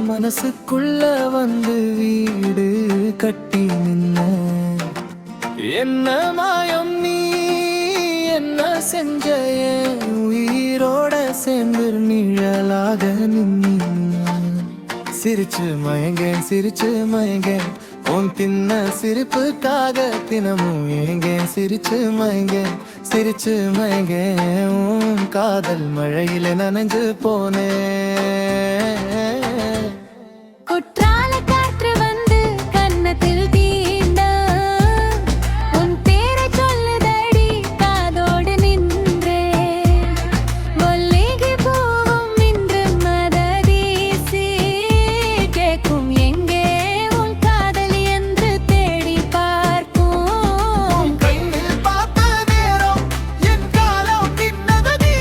மனசுக்குள்ள வந்து வீடு கட்டி நின்ன என்ன மாயம் நீ என்ன செஞ்ச உயிரோட சேர்ந்து நிழலாக நின்ன சிரிச்சு மயங்க உன் தின்ன சிரிப்புக்காக தினமும் ஏங்க சிரிச்சு மயங்க உன் காதல் மழையில நனைஞ்சு போனேன். குற்றால காற்று வந்து கன்னத்தில் தீண்ட உன் பேரை சொல்லுதடி காதோடு நின்றே மல்லிகை பூவும் இன்று மததீசி கேட்கும் எங்கே உன் காதலி என்று தேடி பார்க்கும். கையில் பார்த்த நேரம் என் காலம் தின்னதடி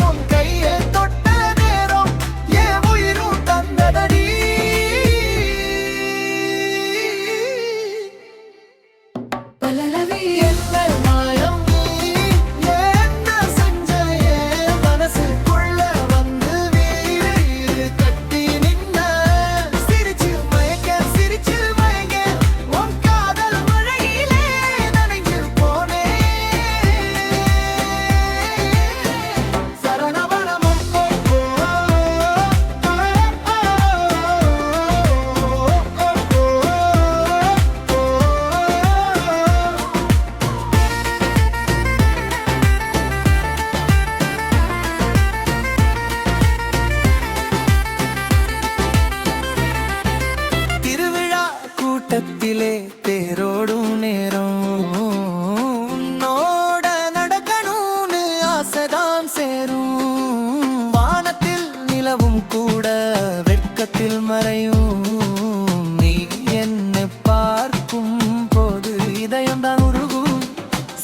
உன் கையை தொட்ட நேரம் என் உயிரும் தந்ததடி. என்ன மாயம் நீ என்ன செஞ்ச என் மனசுக்குள்ள வந்து வீடு கட்டி நின்ன சிரிச்சு மயங்க உன் காதல் மழையிலே நனைஞ்சு போனேன். சரணவனமும் திருவிழா கூட்டத்திலே தேரோடும் நேரம் உன்னோட நடக்கணும்னு ஆசைதான் சேரும். வானத்தில் நிலவும் கூட வெட்கத்தில் மறையும். நீ என்னை பார்க்கும் போது இதயம்தான் உருகும்.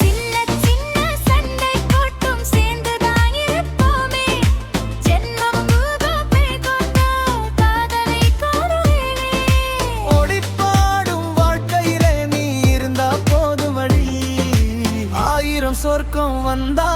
சின்ன சின்ன சண்டை போட்டும் சேர்ந்துதான் இருப்போமே ஜென்மம் பூகோப்பை கொண்டோ காதலை கோருவேனே. ஓடிப்பாடும் வாழ்க்கையிலே நீ இருந்தா போதுமடி. ஆயிரம் சொர்க்கம் வந்தா